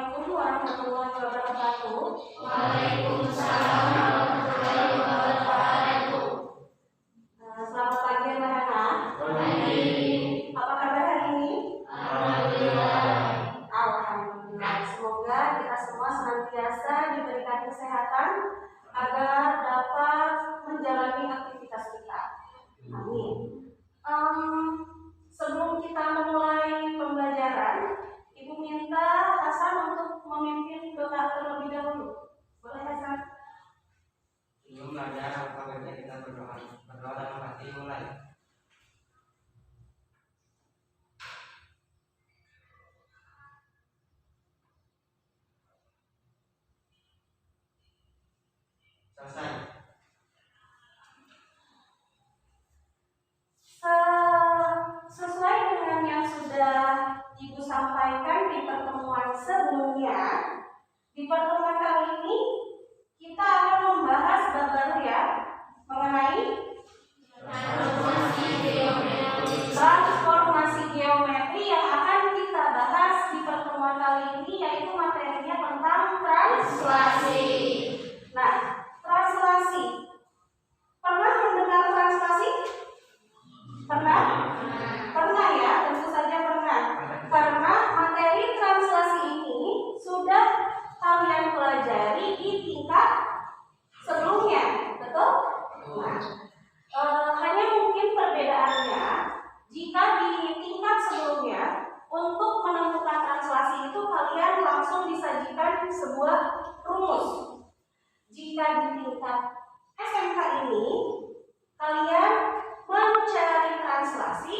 Assalamualaikum warahmatullahi wabarakatuh. Waalaikumsalam warahmatullahi wabarakatuh. Selamat pagi anak-anak. Pagi. Apa kabar hari ini? Alhamdulillah. Alhamdulillah. Semoga kita semua senantiasa diberikan kesehatan agar dapat menjalani aktivitas kita. Amin. Sebelum kita memulai pembelajaran, Ibu minta Hasan untuk memimpin doa terlebih dahulu. Boleh Hasan? Sebelum belajar apa baiknya kita berdoa dalam hati mulai. Selesai. Sesuai dengan yang sudah Ibu sampaikan di pertemuan sebelumnya, di pertemuan kali ini kita akan membahas bab baru ya, mengenai transformasi geometri yang akan kita bahas di pertemuan kali ini, yaitu materinya tentang translasi. Nah, translasi. Pernah mendengar translasi? Pernah? Pernah ya, tentu saja pernah. Karena materi translasi ini sudah kalian pelajari di tingkat sebelumnya, betul? Nah, hanya mungkin perbedaannya jika di tingkat sebelumnya untuk menentukan translasi itu kalian langsung disajikan sebuah rumus. Jika di tingkat SMK ini kalian mencari translasi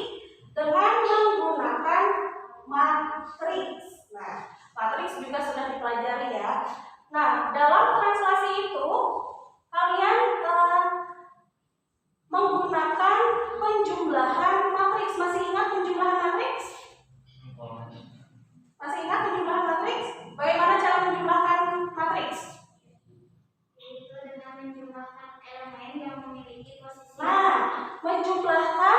dengan menggunakan matriks. Nah, matriks juga sudah dipelajari ya. Nah, dalam translasi itu kalian menggunakan penjumlahan matriks. Masih ingat penjumlahan matriks? Masih ingat penjumlahan matriks? Bagaimana cara menjumlahkan matriks? Itu dengan menjumlahkan elemen yang memiliki posisi. Nah, menjumlahkan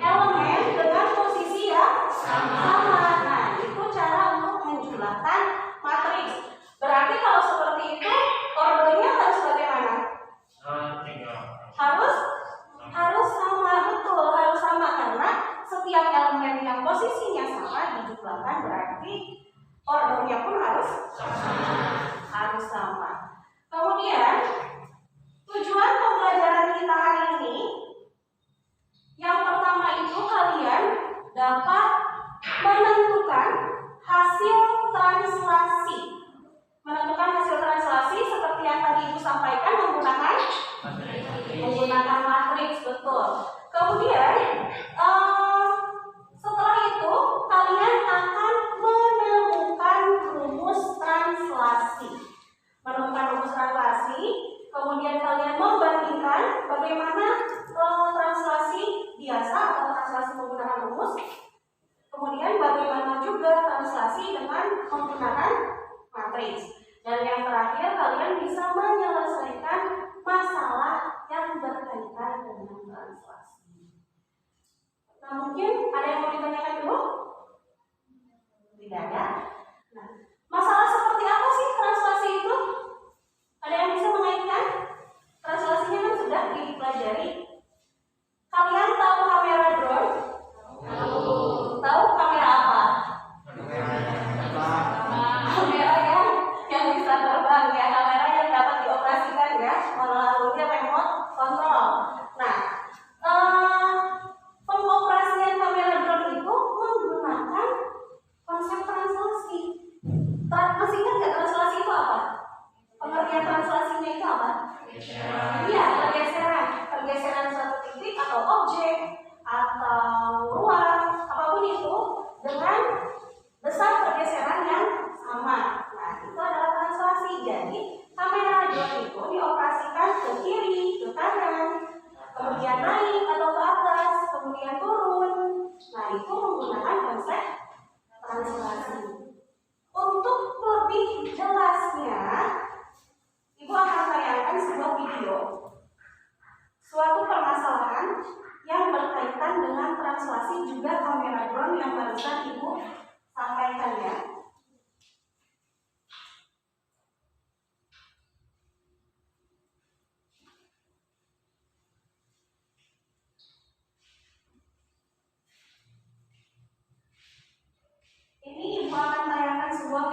elemen dengan posisi yang sama. Nah, itu cara untuk menjumlahkan matriks. Berarti kalau seperti itu, ordernya harus bagaimana? Harus sama, betul, harus sama karena setiap elemen yang posisinya sama dijumlahkan berarti ordernya pun harus sama. Kemudian tujuan pembelajaran kita hari ini, yang pertama itu kalian dapat menentukan hasil translasi. Menentukan hasil translasi seperti yang tadi Ibu sampaikan menggunakan matriks, betul. Kemudian setelah itu kalian akan menemukan rumus translasi. Kemudian kalian membandingkan bagaimana translasi biasa atau translasi menggunakan rumus. Kemudian bagaimana juga translasi dengan menggunakan matriks. Dan yang terakhir kalian bisa menyelesaikan masalah yang berkaitan dengan translasi. Nah, mungkin ada yang mau ditanyakan dulu? Tidak ada. Nah, masalah seperti apa sih translasi itu? Ada yang bisa mengaitkan? Translasinya kan sudah dipelajari. Kalian tahu kamera drone? Tahu kamera apa? Kamera yang bisa terbang ya, kamera yang dapat dioperasikan ya melalui remote control. Nah, pengoperasian kamera drone itu menggunakan konsep translasi. Masih ingat nggak translasi itu apa? Pengertian translasinya itu apa? Iya, pergeseran suatu titik atau objek atau ruang, apapun itu dengan besar pergeseran yang sama. Nah, itu adalah translasi. Jadi, kamera drone itu dioperasikan ke kiri, ke kanan, kemudian naik atau ke atas, kemudian turun. Nah, itu menggunakan konsep translasi. Untuk lebih jelasnya, Ibu akan tayangkan sebuah video suatu permasalahan yang berkaitan dengan translasi juga kamera drone yang barusan Ibu sampaikan ya.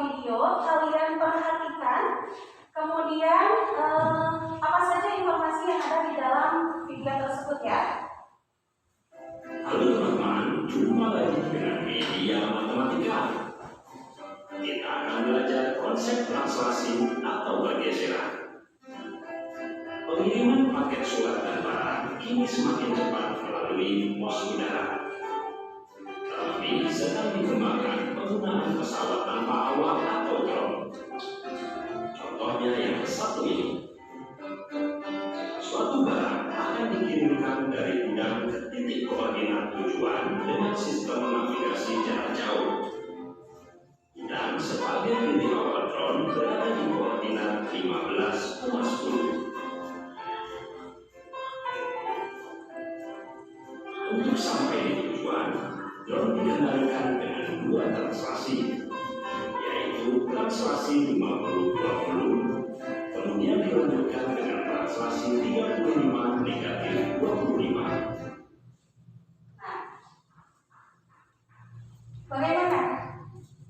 video, kalian perhatikan. Kemudian apa saja informasi yang ada di dalam video tersebut ya? Halo teman-teman, jumpa lagi dengan media matematika. Kita akan belajar konsep translasi atau pergeseran. Pengiriman paket surat dan barang kini semakin cepat melalui pos udara. Tapi sedang dikembangkan penggunaan pesawat tanpa awak atau drone. Contohnya yang satu ini. Suatu barang akan dikirimkan dari gudang ke titik koordinat tujuan dengan sistem navigasi jarak jauh. Dan sebagian titik awal drone berada di koordinat 15,10. Untuk sampai di tujuan, drone dikendalikan dengan dua translasi, yaitu translasi 50-20, kemudian dilanjutkan dengan translasi 35 negatif 25. Bagaimana?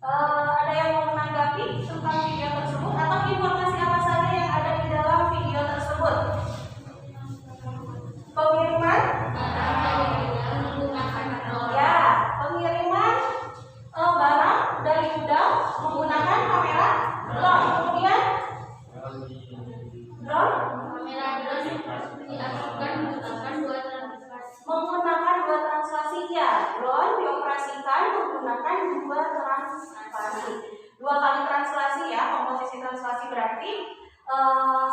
Ada yang mau menanggapi tentang video tersebut atau informasi apa saja yang ada di dalam video tersebut? Pengiriman? Ya, pengiriman barang dari gudang menggunakan kamera drone. Kemudian drone menggunakan dua translasi ya. Drone dioperasikan menggunakan dua translasi. Dua kali translasi ya, komposisi translasi berarti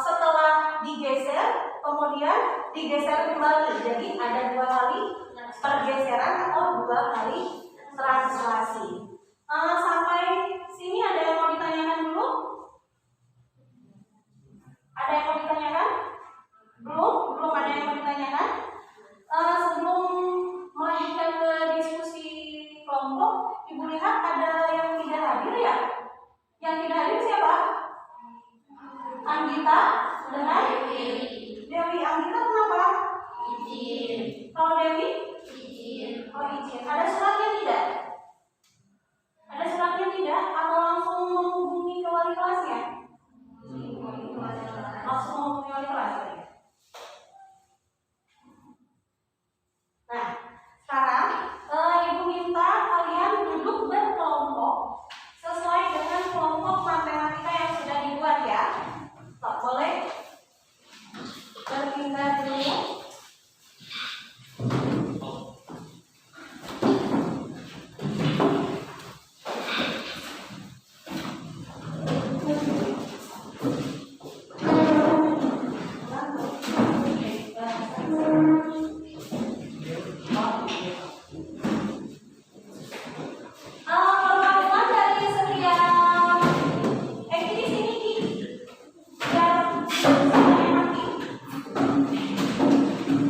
setelah digeser kemudian digeser kembali. Jadi ada dua kali pergeseran atau dua kali translasi. Sampai sini ada yang mau ditanyakan dulu? Ada yang mau ditanyakan? Belum ada yang mau ditanyakan? Sebelum melanjutkan ke diskusi kelompok, Ibu lihat ada yang tidak hadir ya? Yang tidak hadir siapa? Anggita dengan Dewi. Anggita kenapa? Kalau Dewi? Oh izin. Ada suratnya tidak? Ada suratnya tidak? Atau langsung menghubungi ke wali kelasnya? Langsung menghubungi wali kelas ya? Nah, sekarang Ibu minta kalian duduk berkelompok sesuai dengan kelompok matematika yang sudah dibuat ya. Tak boleh berpindah dulu. Perwakilan dari setiap di sini biar semuanya mati.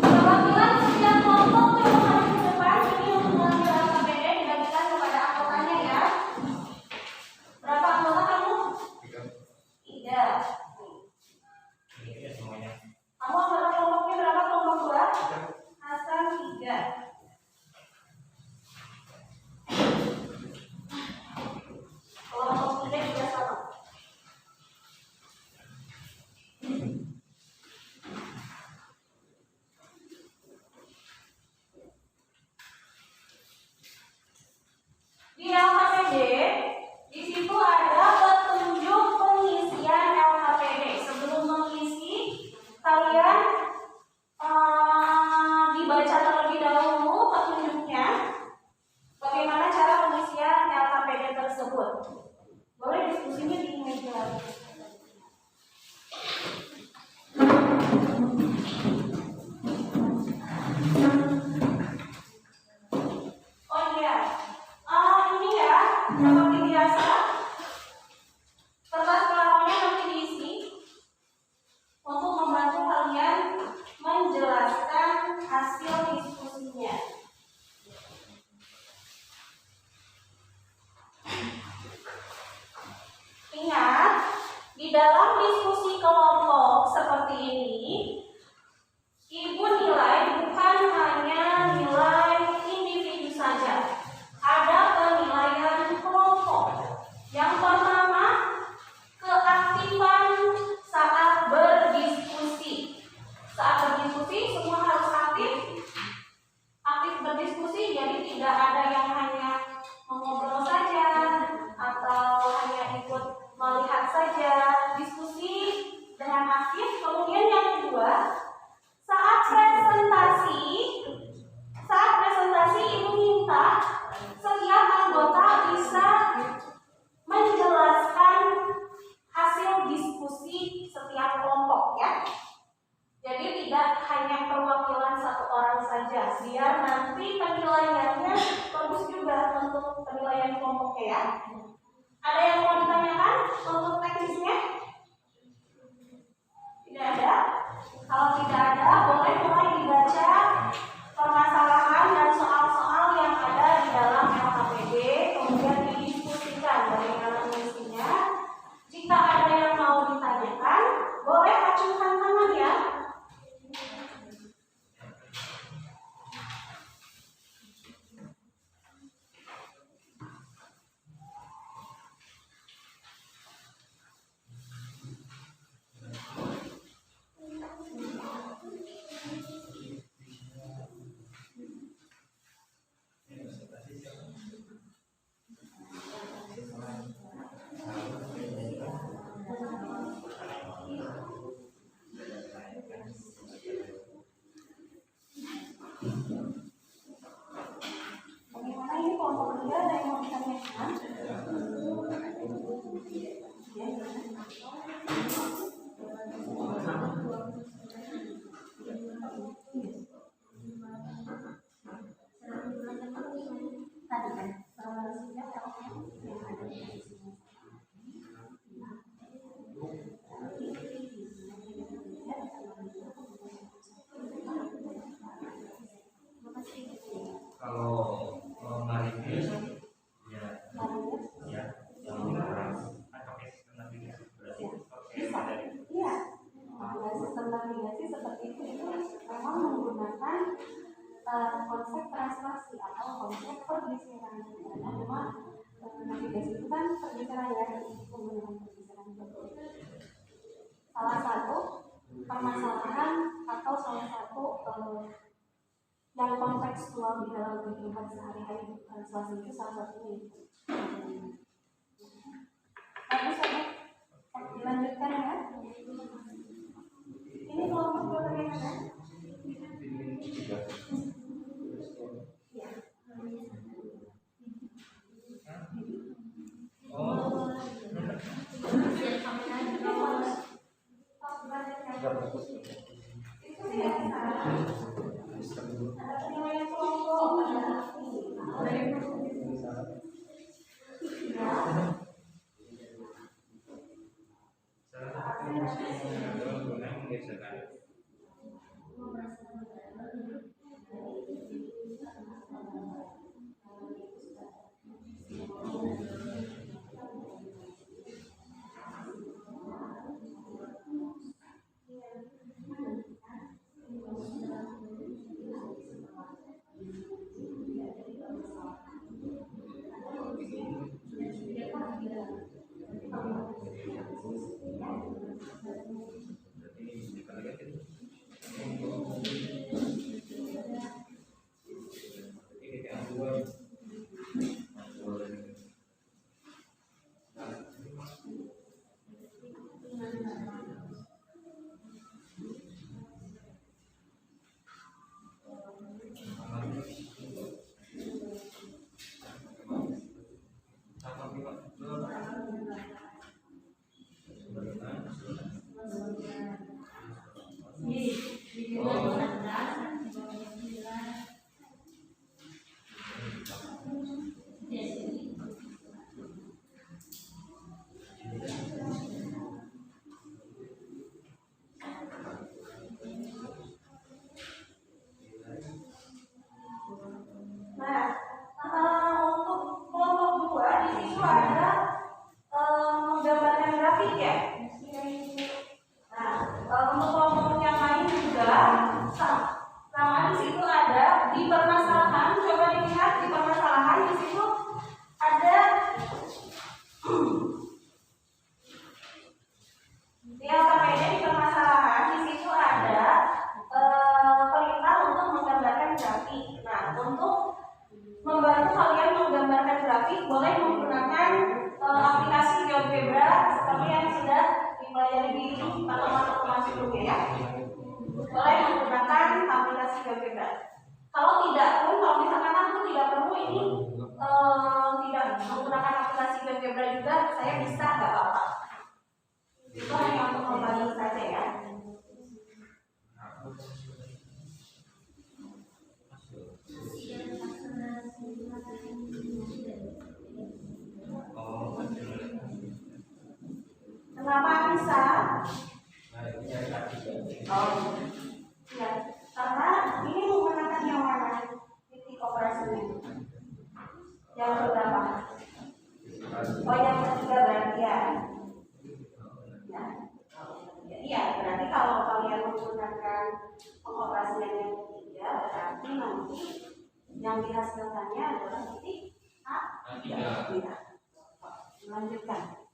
Perwakilan setiap kelompok yang ada di depan ini untuk mengambil AKBD dibagikan kepada anggotanya ya. Berapa anggota kamu? 3. Kamu anggota kelompoknya berapa? Kelompok 2? Hasan 3. Kelompok 3 juga sama. Di LKPD, di situ ada petunjuk pengisian LKPD. Sebelum mengisi, kalian dibaca terlebih dahulu petunjuknya. Bagaimana cara pengisian LKPD tersebut? Boleh diskusinya di meja lagi. Oh iya, ini ya seperti biasa. Kertas kelarannya nanti diisi untuk membantu kalian menjelaskan hasil diskusinya. Ingat, di dalam diskusi kelompok seperti ini, Ibu nilai bukan hanya nilai individu saja. Ada penilaian kelompok. Yang pertama ya. Ada yang mau ditanyakan untuk teknisnya? Tidak ada? Kalau tidak ada, boleh mulai dibaca permasalahan dan soal-soal yang ada di dalam LKPD, kemudian didiskusikan bagaimana mengisinya. Jika ada yang mau ditanyakan, boleh acungkan tangan ya. Bagaimana ini kelompok ketiga, ada yang mau ditanyakan? Tadi kan yang ada di sini. Kalau navigasi ya yang pakai sistem navigasi berarti pakai Iya, sistem navigasi seperti itu memang menggunakan konsep translasi atau konsep pergeseran. Karena memang navigasi itu kan pergeseran ya, penggunaan pergeseran. Salah satu permasalahan atau salah satu yang kontekstual di dalam kehidupan sehari-hari translasi itu salah satunya. Bagus saja. Dilanjutkan ya. Ini kelompok berapa yang ada? Ya. Itu tidak salah. Ada penilaian kelompok, Yang keberapa? Oh, yang ketiga berarti ya. Iya, berarti kalau kalian menggunakan pengoperasian yang ketiga, berarti nanti yang dihasilkannya adalah titik A3. Lanjutkan.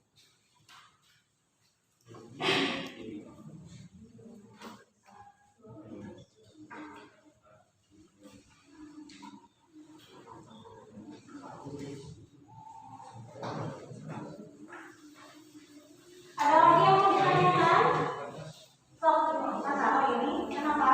Ada lagi yang mau ditanyakan? Kenapa ini? Kenapa?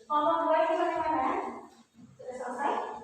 Kalau gue itu bagaimana? Sudah selesai?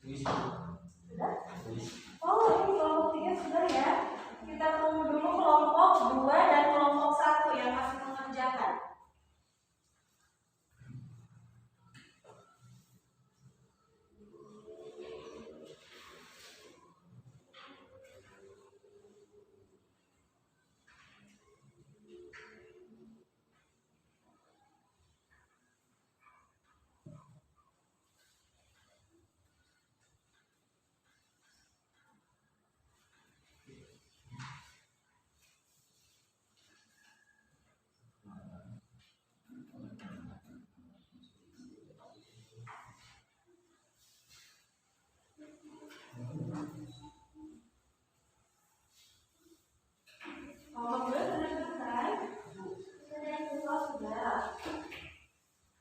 Sudah? Oh, ini kelompok 3 sudah ya. Kita tunggu dulu kelompok 2 dan kelompok 1 yang masih mengerjakan. Kelompok 2 sudah selesai? Sudah.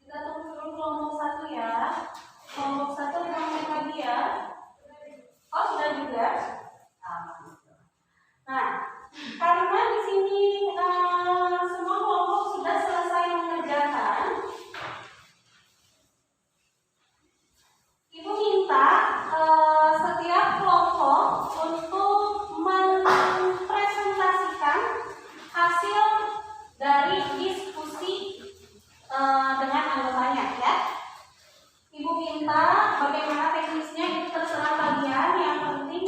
Kita tunggu dulu kelompok 1 ya. Kelompok 1 kita mulai lagi ya. Oh, sudah juga. Nah, karena di sini semua kelompok sudah selesai mengerjakan, Ibu minta setiap kelompok untuk mempresentasikan hasil dari diskusi dengan anggotanya ya. Ibu minta bagaimana teknisnya itu terserah kalian. Yang penting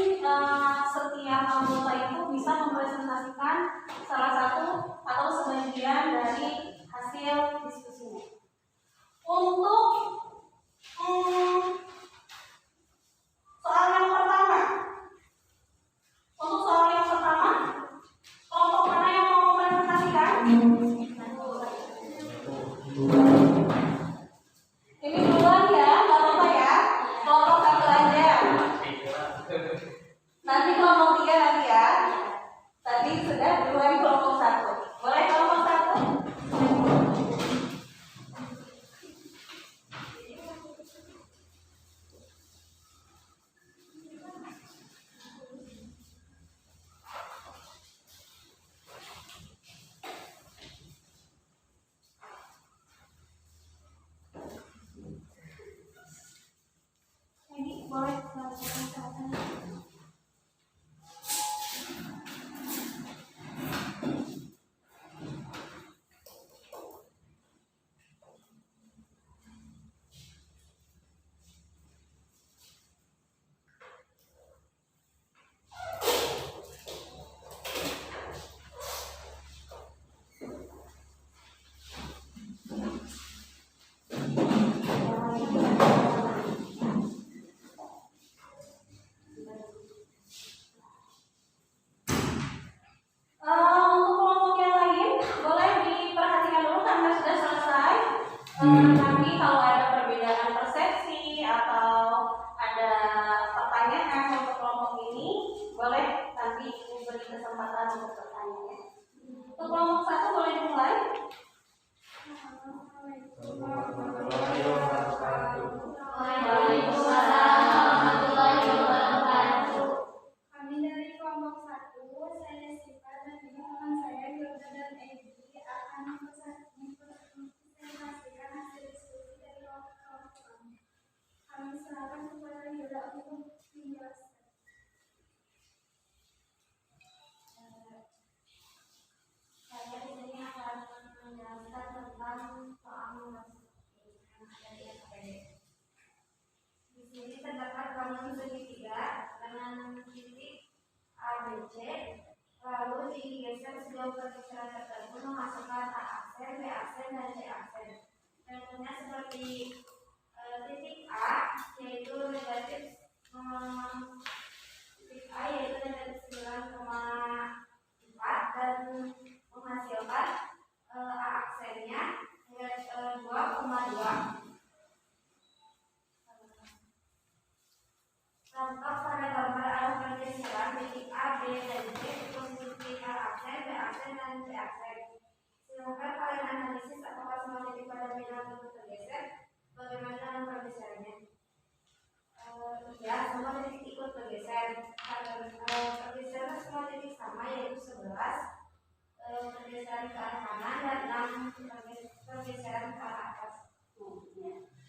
setiap anggota itu bisa mempresentasikan salah satu atau sebagian dari hasil diskusinya. Untuk soal yang pertama, kelompok mana yang mau mempresentasikan? Ini duluan ya, nggak apa-apa ya. Kelompok 1 aja. Nanti kelompok 3 nanti ya. Tadi sudah duluan kelompok 1. Boleh kelompok 1? Ini boleh Nanti kalau ada perbedaan persepsi atau ada pertanyaan untuk kelompok ini, boleh nanti diberi kesempatan untuk bertanya ya. Untuk kelompok 1 boleh dimulai. Warahmatullahi wabarakatuh. Waalaikumsalam warahmatullahi wabarakatuh. Kami dari kelompok 1, saya Siva dan teman saya Yoga dan Edi akan mempresentasikan hasil diskusi dari kelompok kami. Kami serahkan kepada Yoga untuk menjelaskan. Saya di sini akan menjelaskan tentang soal dari SPD. Di sini terdapat bangun segitiga dengan titik ABC, lalu digeser sejauh pergeseran tertentu memasukkan A aksen, B aksen, dan C aksen. Contohnya seperti titik A yaitu negatif 9,4 dan menghasilkan A aksennya 2,2. Contoh pada gambar arah pergeseran titik A, B, dan C di posisi A aksen, B aksen, dan C aksen. Silakan kalian analisis apakah semua titik pada bidang itu tergeser, bagaimana dengan pergeserannya. Ya, semua titik ikut bergeser. Pergeseran semua titik sama yaitu 11 pergeseran ke arah kanan dan 6 pergeseran ke arah atas.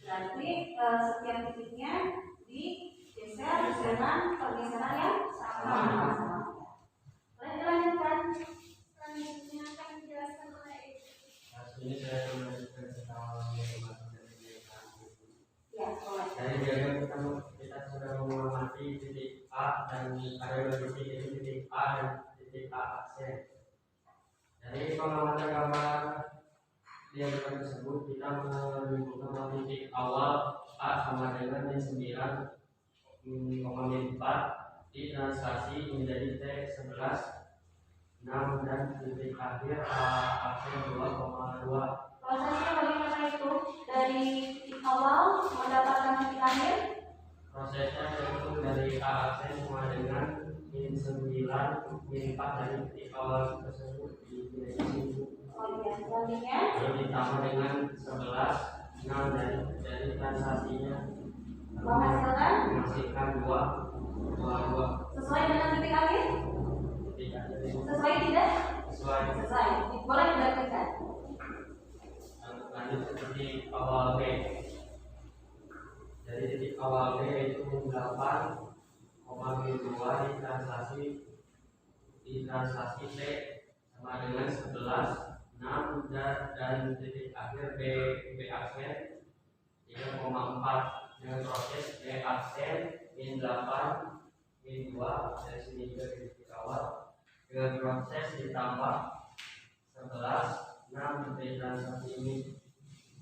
Berarti setiap titiknya digeser dengan pergeseran yang sama. Boleh dilanjutkan. Selanjutnya akan dijelaskan oleh Edi. Ini saya melanjutkan tentang Ya, boleh. dari diagram kita sudah mengamati titik A dan ada dua titik, yaitu titik A dan titik A aksen. Dari pengamatan gambar diagram tersebut kita menunjukkan bahwa titik awal A sama dengan 9,4 ditranslasi menjadi T 11 6 dan titik akhir A aksen 2,2. Prosesnya bagaimana itu? Dari titik awal mendapatkan titik akhir? Prosesnya yaitu dari A aksen sama dengan min 9 min 4 dari titik awal tersebut di Oh iya, selanjutnya lalu ditambah dengan 11 6 dari transaksinya menghasilkan 2,2. sesuai dengan titik akhir? Titik akhir ini Sesuai tidak? sesuai. Sesuai. Boleh dilanjutkan. Lanjut ke titik awal B. Dari titik awal B yaitu 8,2 ditranslasi T sama dengan 11 6 dan titik akhir B aksen 3,4 dengan proses B aksen min 8 min 2 dari sini juga di titik awal dengan proses ditambah 11 6 dari transaksi ini,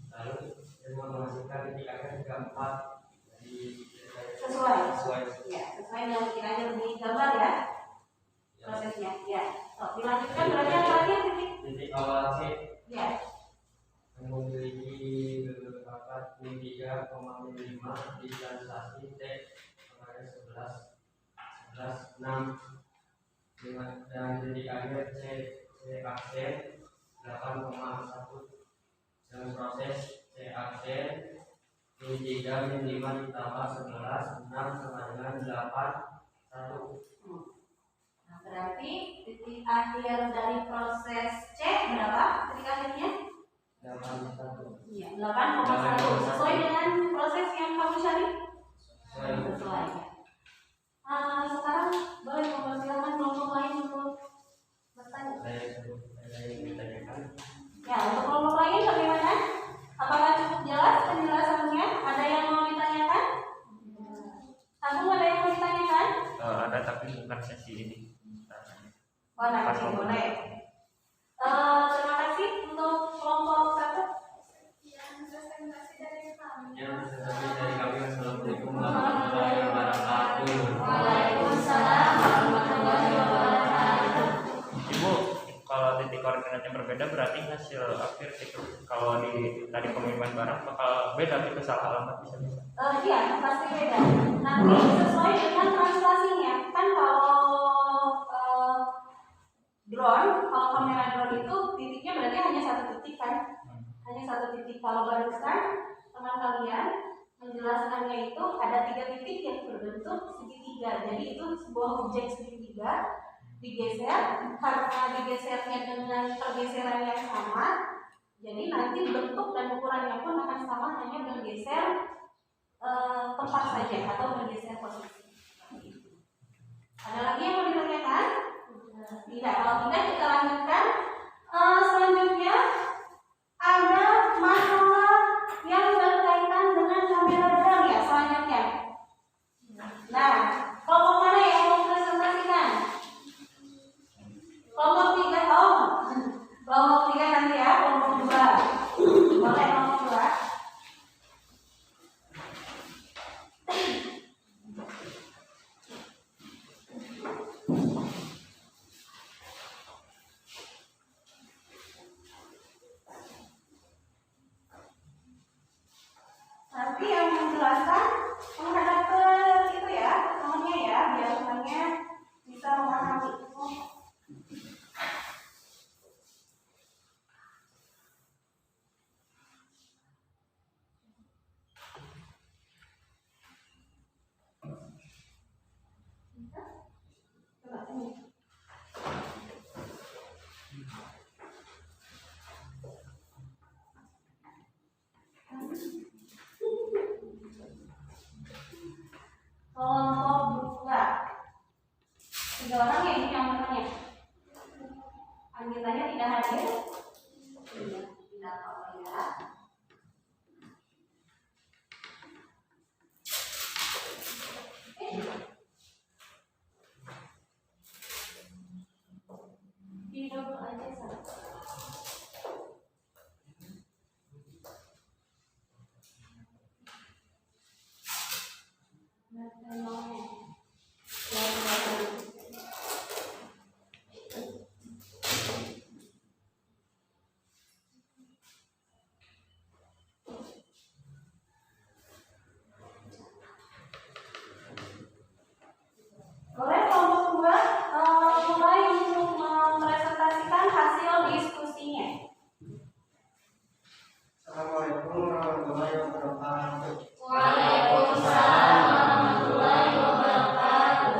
lalu dengan menghasilkan titik akhir 34 dari Sesuai. Ya, sesuai dengan titik akhir di gambar ya. Prosesnya. Ya. So, dilanjutkan berarti yang terakhir titik awal C ya. yang memiliki dapat min 3,5 ditranslasi T kepada 11 6 dan titik akhir C aksen 8,1 dengan proses C aksen min 3 min 5 ditambah 11 6 sama dengan 8 1. Nah, berarti titik akhir dari proses C berapa? Titik akhirnya? 8,1. Iya, 8,1. Sesuai dengan proses yang kamu cari? Sesuai. Sekarang boleh mempersilakan kelompok lain untuk bertanya. Saya ingin bertanyakan. Ya, untuk kelompok lain bagaimana? Apakah cukup jelas penjelasannya? Ada yang mau ditanyakan? Agung, ada yang mau ditanyakan? Ada tapi bukan sesi ini. Oh, nanti boleh. Terima kasih untuk kelompok 1. Sekian presentasi dari kami. Yang tetapi dari kami assalamualaikum warahmatullahi wabarakatuh. Waalaikumsalam warahmatullahi wabarakatuh. Ibu, kalau kalau titik koordinatnya berbeda berarti hasil akhir itu kalau di tadi pengiriman barang bakal beda gitu, salah alamat bisa. Iya, pasti beda. Nanti sesuai dengan translasinya. Kan kalau drone, kalau kamera drone itu titiknya berarti hanya satu titik kan? Hanya satu titik. Kalau barusan teman kalian menjelaskannya itu ada 3 titik yang berbentuk segitiga. Jadi itu sebuah objek segitiga digeser, karena digesernya dengan pergeseran yang sama, jadi nanti bentuk dan ukurannya pun akan sama, hanya bergeser tempat saja atau bergeser posisi. Ada lagi yang mau ditanyakan? Tidak. Kalau tidak kita lanjutkan. Selanjutnya ada masalah yang berkaitan dengan kamera drone ya selanjutnya. Nah, kelompok mana yang mau presentasikan? Kelompok 3, kelompok 3 nanti ya, kelompok 2. Boleh kelompok 2. Nanti yang menjelaskan menghadap ke itu ya, temannya ya, biar temannya bisa memahami. Coba ini. Kelompok 2. 3 orang ya ini yang bertanya. Anggotanya tidak hadir. Tidak apa-apa ya. Hidup aja sama. Boleh kelompok 2 mulai untuk mempresentasikan hasil diskusinya. Assalamualaikum warahmatullahi wabarakatuh. Waalaikumsalam warahmatullahi wabarakatuh.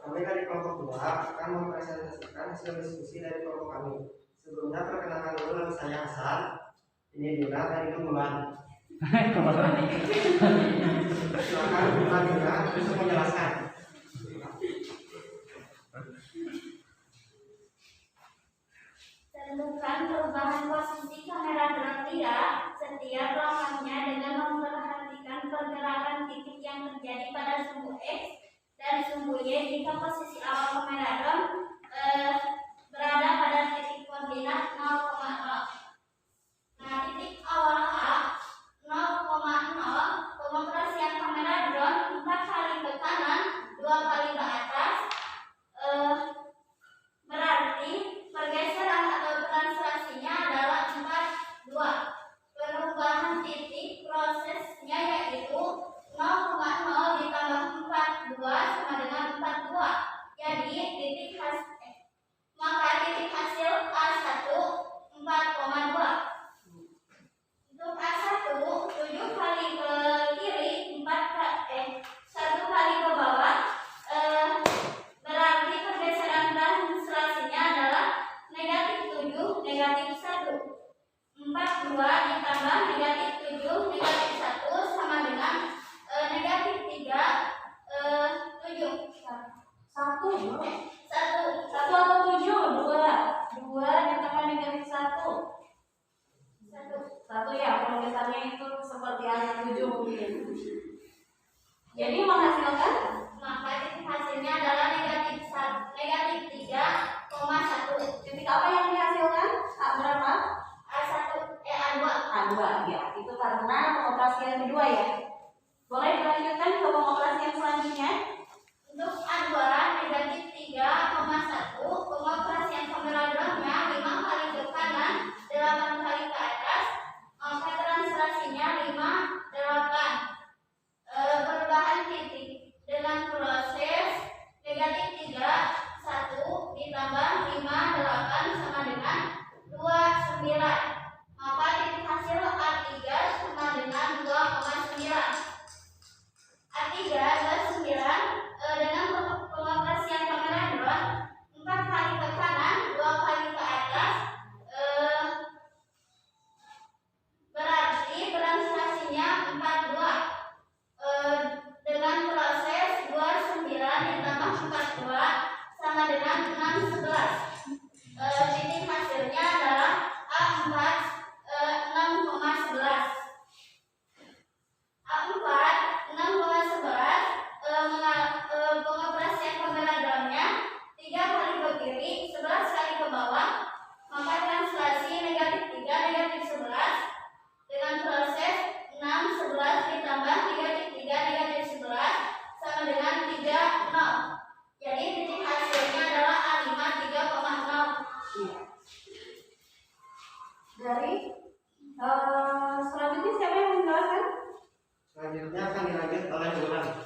Kami dari kelompok 2 akan mempresentasikan hasil diskusi dari kelompok kami. Sebelumnya perkenalkan dulu, nama saya Hasan. Ini Dina dari Tunggulan. Silakan Dina untuk menjelaskan. Tentukan perubahan posisi kamera drone tidak setiap lamanya dengan memperhatikan pergerakan titik yang terjadi pada sumbu X dan sumbu Y jika posisi awal kamera drone berada pada titik koordinat 0,0. Nah, titik awal A 0,0, pengoperasian kamera drone 4 kali ke kanan, 2 kali ke atas, berarti pergeseran atau translasinya adalah 42. Perubahan titik prosesnya yaitu 0,0 ditambah 42 sama dengan 42. Jadi maka titik hasil A1 4,2. Untuk A1 7 kali ke kiri, 1 kali ke bawah, berarti pergeseran translasinya adalah -7, -1. 42 ditambah -7, -1 sama dengan -3, 7. 1 boleh. 1 atau 7? 2 ditambah -1. 1 ya, penulisannya itu seperti angka 7 mungkin. Jadi menghasilkan maka titik hasilnya adalah -3,1. titik apa yang dihasilkan? A berapa? A2. A2 ya, itu karena pengoperasian kedua ya. Boleh dilanjutkan ke pengoperasian selanjutnya. Untuk A2 -3,1, pengoperasian kamera drone-nya 5 Dari selanjutnya siapa yang menjelaskan? Selanjutnya akan dilanjut oleh Bulan.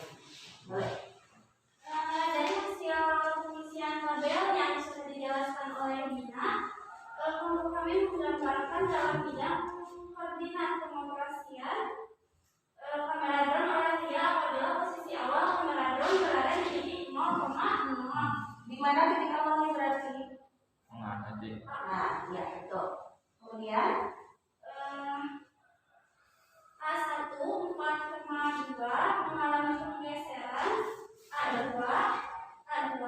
Boleh. Dari hasil pengisian tabel yang sudah dijelaskan oleh Dina, kelompok kami menggambarkan dalam bidang koordinat pengoperasian kamera drone oleh Tia apabila posisi awal kamera drone berada di titik 0,0. Di mana titik awalnya berarti? Nanti. Nah, ya betul. Kemudian A1 4,2 mengalami penggeseran, A2 3,1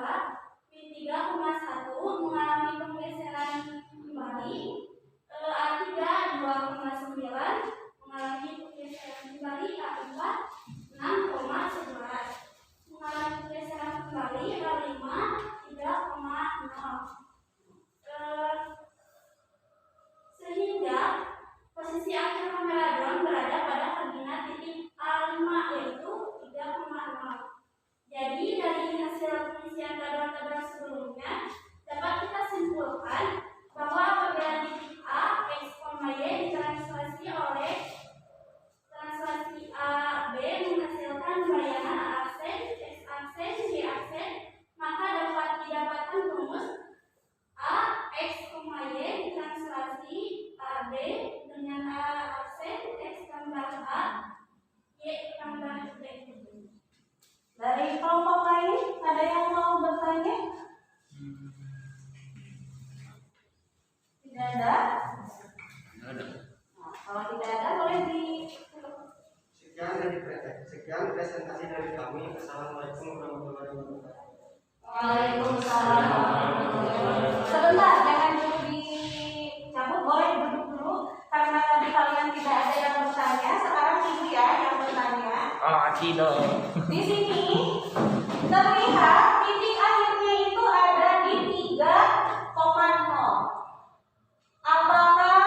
mengalami penggeseran kembali, A3 2,9 mengalami penggeseran kembali, A4 6,11 mengalami penggeseran kembali, A5 3,0. Sehingga posisi akhir kamera drone berada pada koordinat titik A5 yaitu 3,0. Jadi dari hasil pengisian tabel-tabel sebelumnya dapat kita simpulkan bahwa apabila titik A, X, Y ditranslasi oleh translasi A, B menghasilkan bayangan A aksen, X aksen, Y aksen, maka dapat didapatkan rumus A, X, Y ditranslasi A, B dengan A aksen, X tambah A, Y tambah B. dari kelompok lain ada yang mau bertanya? Tidak ada? Nah, kalau tidak ada boleh di Sekian presentasi dari kami. Assalamualaikum warahmatullahi wabarakatuh. Waalaikumsalam. Sebentar, jangan dulu dicabut, boleh duduk dulu karena tadi kalian tidak ada yang bertanya. Sekarang ibu ya yang bertanya. Dong. Di sini terlihat titik akhirnya itu ada di 3,0. Apakah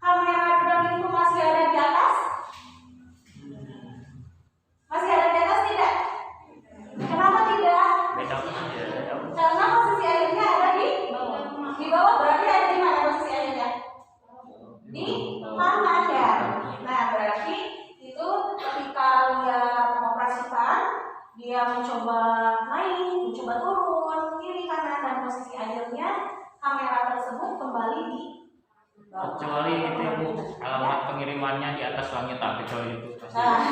kamera drone itu masih ada di atas? Masih ada di atas tidak? Kenapa tidak? Beda ya. Karena posisi akhirnya ada di bawah. Berarti ada di mana posisi akhirnya? Di kanan ya. Nah berarti itu ketika dia mengoperasikan, dia mencoba naik, mencoba turun, kiri kanan, dan posisi akhirnya kamera tersebut kembali di bawah. Kecuali itu ibu alamat pengirimannya di atas langit, tak kecuali itu pasti. Nah,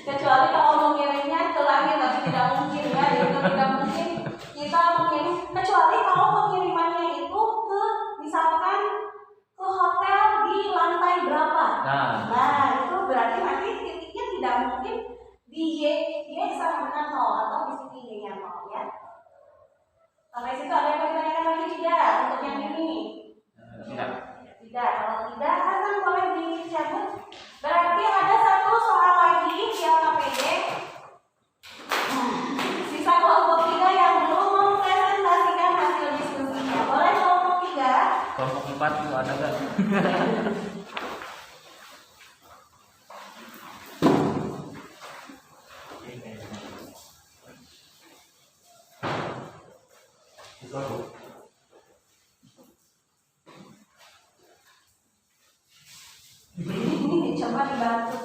kecuali kalau mengirimnya ke langit, tapi tidak mungkin ya, itu tidak mungkin kita mengirim, kecuali kalau pengirimannya itu ke misalkan ke hotel di lantai berapa. Nah itu berarti nanti titiknya tidak mungkin di Y sama dengan 0 atau di sini Y-nya 0 ya. Sampai situ ada yang ditanyakan lagi tidak untuk yang ini? Tidak. Tidak, kalau tidak Hasan boleh dicabut. Berarti ada satu soal lagi yang KPD. Sisa kelompok 3 yang belum mempresentasikan hasil diskusinya. Boleh kelompok 3? Kelompok 4 itu ada nggak? Coba dibantu.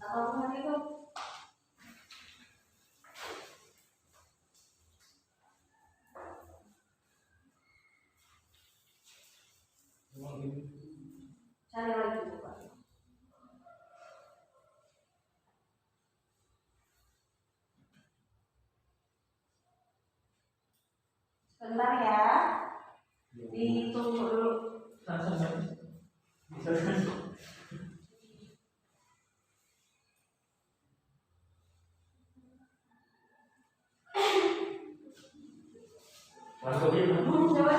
Apapun itu. Cari lagi coba. Sebentar ya. Ditunggu dulu. Coba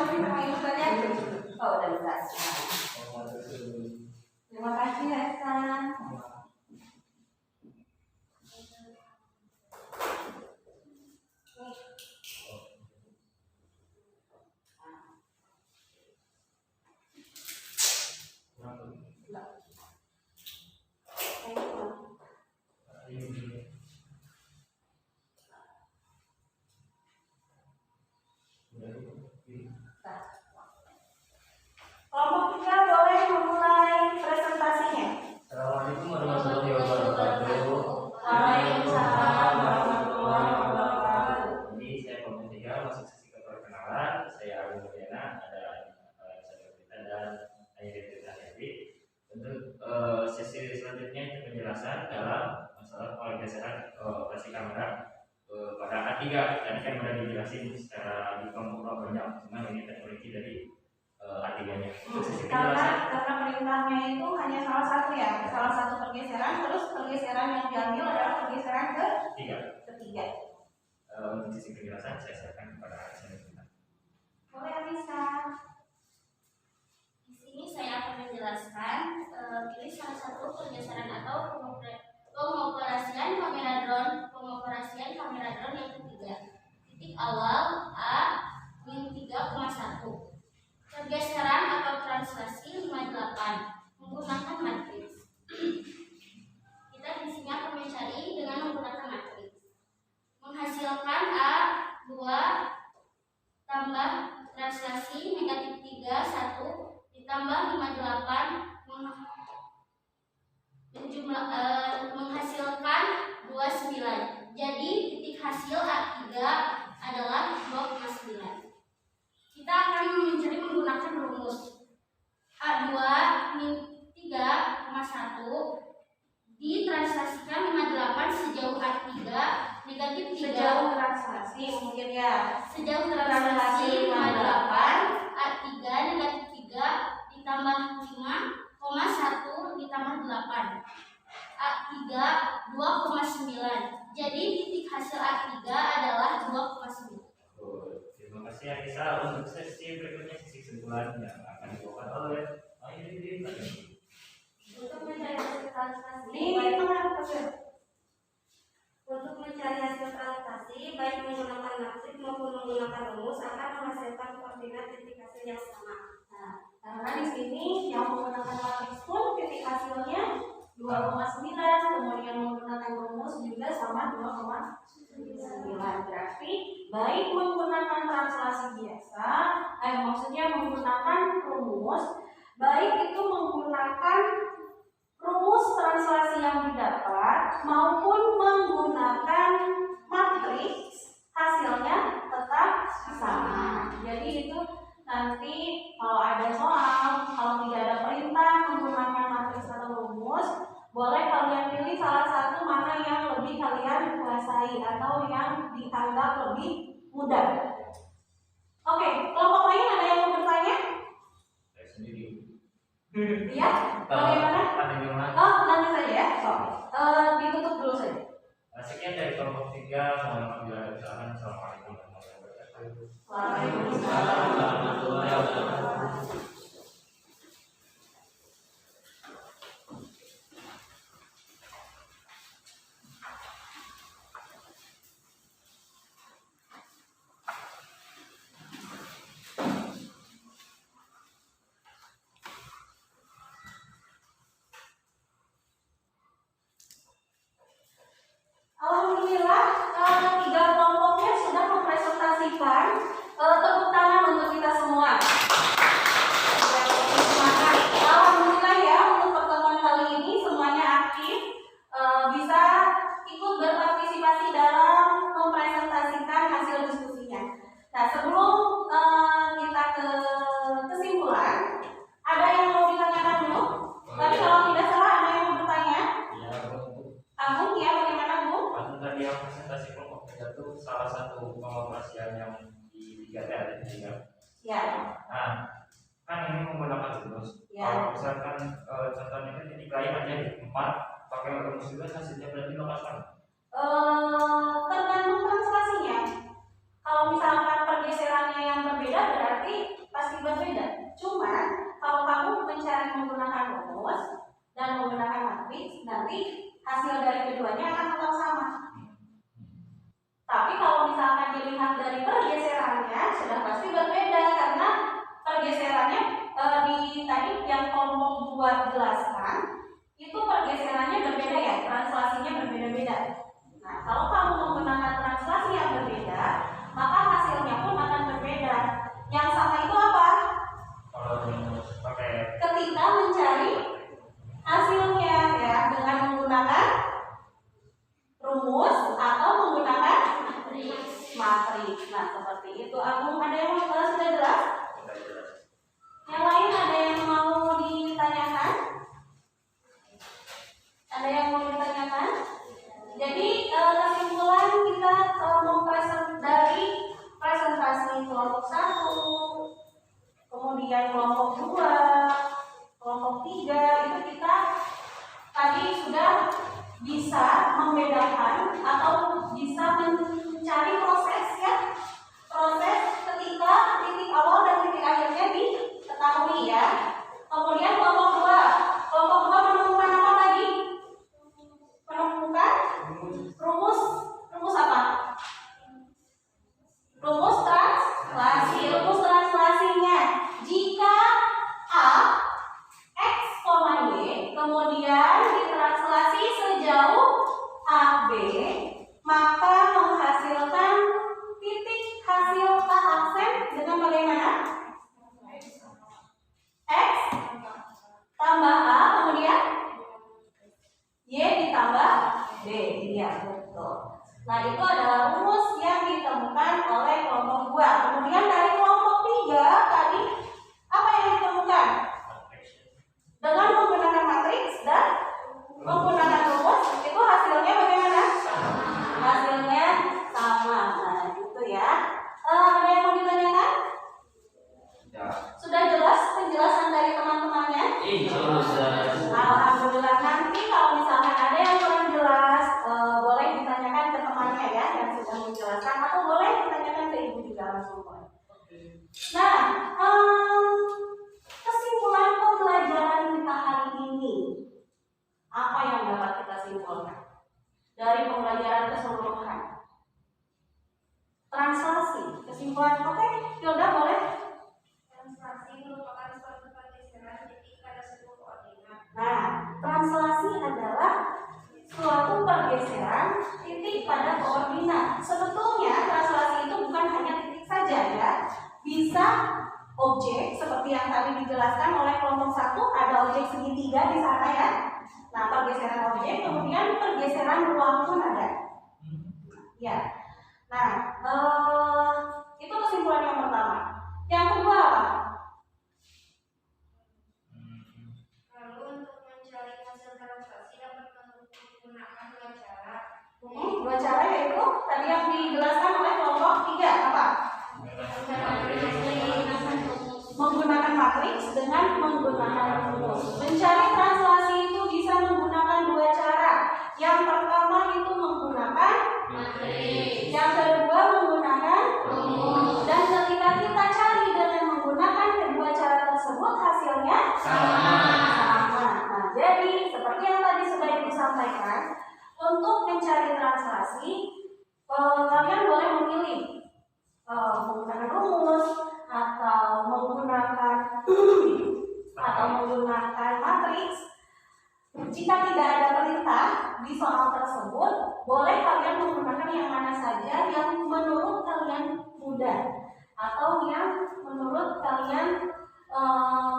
mengingatkannya. Oh, udah bisa. Terima kasih Hasan. A3 tadi kan udah dijelasin secara di kelompok banyak, cuma ini teknologi dari A3-nya. Untuk sisi penjelasan Karena perintahnya itu hanya salah satu ya, salah satu pergeseran, terus pergeseran yang diambil adalah pergeseran ketiga. Untuk sisi penjelasan saya serahkan kepada Aisyah. Boleh Anissa. Di sini saya akan menjelaskan pilih salah satu pergeseran atau pengoperasian kamera drone yang ketiga. Titik awal A -3,1. Pergeseran atau translasi 58 menggunakan matriks. Kita di sini akan mencari dengan menggunakan matriks. Menghasilkan A2 tambah translasi -3 1 ditambah 58 menghasilkan 29. Jadi titik hasil A3 adalah 2,9. Kita akan mencari menggunakan rumus A2 -3,1 ditranslasikan 58 sejauh A3 negatif 3. Sejauh translasi mungkin ya. Sejauh translasi 58 A3 negatif 3 ditambah 5,1 ditambah 8 A3 2,9. Jadi titik hasil A3 adalah 2,9. Terima kasih Anissa. Untuk sesi berikutnya sesi kesimpulan yang akan dibawakan oleh Aidin. Untuk mencari hasil translasi, baik menggunakan matriks maupun menggunakan rumus akan menghasilkan koordinat titik hasil yang sama. Nah, karena di sini yang menggunakan matriks pun titik hasilnya 2,9, kemudian menggunakan rumus juga sama 2,9. Berarti baik menggunakan translasi biasa, maksudnya menggunakan rumus, baik itu menggunakan rumus translasi yang didapat maupun menggunakan matriks, hasilnya tetap sama. Jadi itu nanti kalau ada soal, kalau tidak ada perintah menggunakan matriks atau rumus, boleh kalian pilih salah satu mana yang lebih kalian kuasai atau yang dianggap lebih mudah. Oke, kelompok lain ada yang mau bertanya? Saya sendiri. Iya, bagaimana? Oh, nanti saja ya. Ditutup dulu saja. Sekian dari kelompok 3. Mohon maaf bila ada kesalahan. Assalamualaikum warahmatullahi wabarakatuh. Waalaikumsalam warahmatullahi wabarakatuh. Alhamdulillah, 3 kelompoknya sudah mempresentasikan. Tepuk tangan untuk kita semua. Semangat. Alhamdulillah ya, untuk pertemuan kali ini semuanya aktif, bisa ikut berpartisipasi dalam mempresentasikan hasil diskusinya. Nah, sebelum kita ke kesimpulan, ada yang mau ditanyakan dulu? Tapi kalau tidak salah ada yang mau bertanya? Agung ya, bagaimana Bu? Tadi yang presentasi kelompok 3 itu salah satu pengoperasian yang di 3T ada di 3. Ya. Nah, kan ini menggunakan rumus. Ya. Kalau misalkan contohnya kan titik lain aja di 4 pakai rumus juga hasilnya berarti bakal sama. Tergantung translasinya. Kalau misalkan pergeserannya yang berbeda berarti pasti berbeda. Cuman kalau kamu mencari menggunakan rumus dan menggunakan matriks, nanti hasil dari keduanya akan tetap sama. Tapi kalau misalkan dilihat dari pergeserannya sudah pasti berbeda karena pergeserannya di tadi yang kelompok 2 jelaskan itu pergeserannya berbeda ya, translasinya berbeda-beda. Nah, kalau kamu menggunakan translasi yang berbeda, maka hasilnya pun akan berbeda. Yang sama itu apa? Kalau rumus pakai Ketika mencari hasilnya ya dengan menggunakan rumus kemudian kelompok 2, kelompok 3 itu kita tadi sudah bisa membedakan atau bisa mencari proses ya, proses ketika titik awal dan titik akhirnya diketahui ya. Kemudian kelompok 2 menemukan apa tadi? Menemukan rumus apa? Rumus translasinya. Jika A X, Y kemudian ditranslasi sejauh AB, maka menghasilkan titik hasil K aksen dengan bagaimana? X tambah A kemudian Y ditambah B. Iya, betul. Nah, itu adalah rumus yang ditemukan oleh kelompok 2. Kemudian dari kelompok 3 tadi apa yang ditemukan? Dengan menggunakan matriks dan menggunakan rumus itu hasilnya bagaimana? Hasilnya sama. Nah, gitu ya. Ada yang mau ditanyakan? Sudah jelas penjelasan dari teman-temannya? Alhamdulillah. Nanti kalau misalkan ada yang kurang jelas, boleh ditanyakan ke temannya ya yang sudah menjelaskan, atau boleh ditanyakan ke ibu juga langsung. Nah, kesimpulan pembelajaran kita hari ini, apa yang dapat kita simpulkan dari pembelajaran keseluruhan? Translasi, kesimpulan. Oke, Hilda boleh? Translasi merupakan suatu pergeseran titik pada sebuah koordinat. Nah, translasi adalah suatu pergeseran titik pada koordinat. Sebetulnya translasi itu bukan hanya titik saja ya, bisa objek seperti yang tadi dijelaskan oleh kelompok 1, ada objek segitiga di sana ya. Nah, pergeseran objek, kemudian pergeseran ruang pun ada. Ya. Nah, itu kesimpulan yang pertama. Yang kedua apa? Lalu untuk mencari hasil translasi dapat menggunakan dua cara. Dua cara yaitu tadi yang dijelaskan oleh kelompok 3 apa? Menggunakan matriks dengan menggunakan rumus. Mencari translasi itu bisa menggunakan dua cara. Yang pertama itu menggunakan matriks. Yang kedua menggunakan rumus. Dan ketika kita cari dengan menggunakan kedua cara tersebut hasilnya sama. Nah, jadi seperti yang tadi sudah Ibu sampaikan, untuk mencari translasi kalian boleh memilih menggunakan rumus atau menggunakan matriks. Jika tidak ada perintah di soal tersebut, boleh kalian menggunakan yang mana saja yang menurut kalian mudah atau yang menurut kalian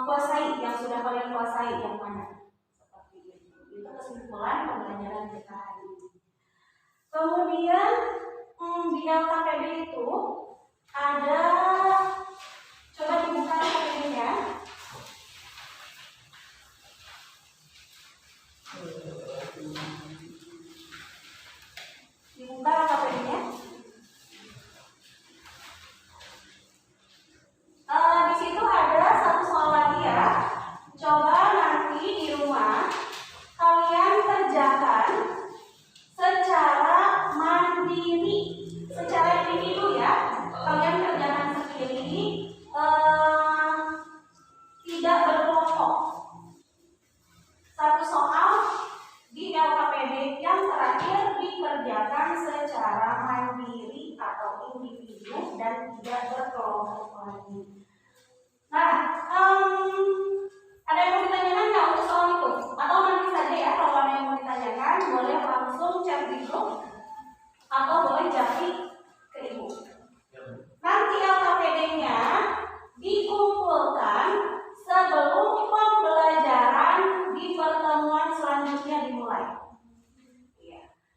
kuasai, yang sudah kalian kuasai yang mana. Seperti itu. Itu kesimpulan pembelajaran kita hari ini. Kemudian di LKPD itu ada, coba dibuka LKPD-nya. Dibuka LKPD-nya. Di situ ada satu soal lagi ya. Coba nanti di rumah kalian kerjakan secara mandiri, secara individu ya. Kalian kerjakan sendiri, tidak berkelompok. Satu soal di LKPD yang terakhir dikerjakan secara mandiri atau individu dan tidak berkelompok lagi. Nah, ada yang mau ditanyakan nggak untuk soal itu? Atau nanti saja ya, kalau ada yang mau ditanyakan boleh langsung chat di grup atau boleh japri ke ibu. Nanti LKPD-nya dikumpulkan sebelum pembelajaran di pertemuan selanjutnya dimulai.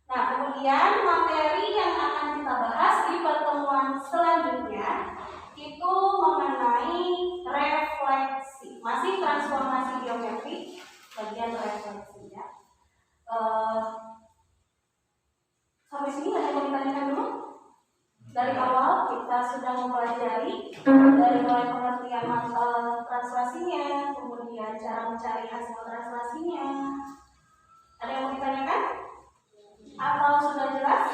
Nah, kemudian materi yang akan kita bahas di pertemuan selanjutnya itu mengenai refleksi. Masih transformasi geometri, bagian refleksi ya. Sampai sini ada yang mau ditanyakan dulu? Dari awal kita sudah mempelajari dari mulai pengertian translasinya, kemudian cara mencari hasil translasinya. Ada yang mau ditanyakan? Atau sudah jelas?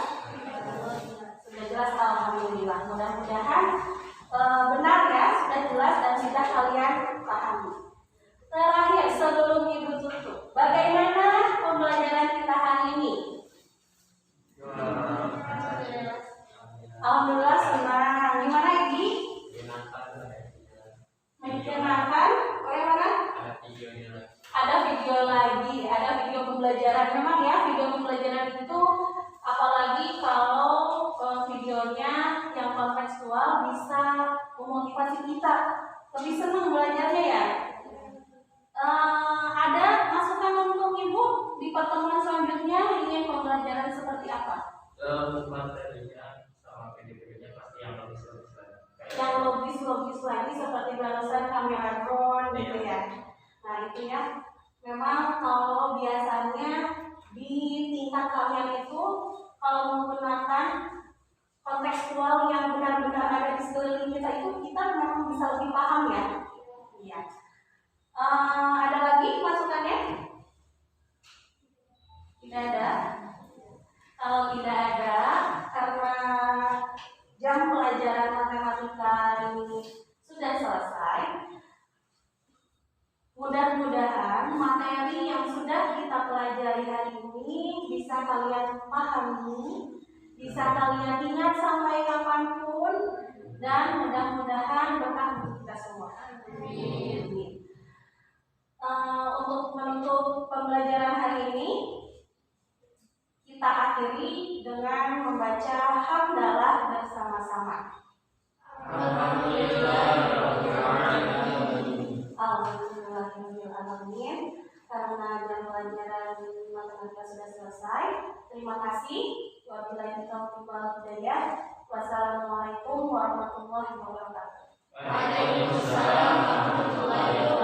Sudah jelas, alhamdulillah. Mudah-mudahan benar ya, sudah jelas dan sudah kalian pahami. Terakhir sebelum Ibu tutup, bagaimana pembelajaran kita hari ini? Alhamdulillah senang. Gimana Igi? Menyenangkan. Bagaimana? Ada video lagi, ada video pembelajaran. Memang ya, video pembelajaran itu apalagi kalau videonya yang kontekstual bisa memotivasi kita lebih senang belajarnya ya. Ada masukan untuk Ibu di pertemuan selanjutnya ingin pembelajaran seperti apa? Materinya sama video-videonya pasti yang logis-logis lagi. Yang logis-logis lagi seperti barusan kamera drone gitu ya. Nah itu ya, memang kalau biasanya di tingkat kalian itu kalau menggunakan kontekstual yang benar-benar ada di sekeliling kita itu kita memang bisa lebih paham ya. Iya. Ada lagi masukannya? Tidak ada. Kalau tidak ada, karena jam pelajaran matematika ini sudah selesai, mudah-mudahan materi yang sudah kita pelajari hari ini bisa kalian pahami, bisa kalian ingat sampai kapanpun, dan mudah-mudahan berkah untuk kita semua. Amin. Untuk menutup pembelajaran hari ini, kita akhiri dengan membaca hamdalah bersama-sama. Alhamdulillahirrahmanirrahim. Karena jam pelajaran matematika sudah selesai, terima kasih. Wabillahi taufiq wal hidayah. Wassalamualaikum warahmatullahi wabarakatuh. Waalaikumsalam warahmatullahi wabarakatuh.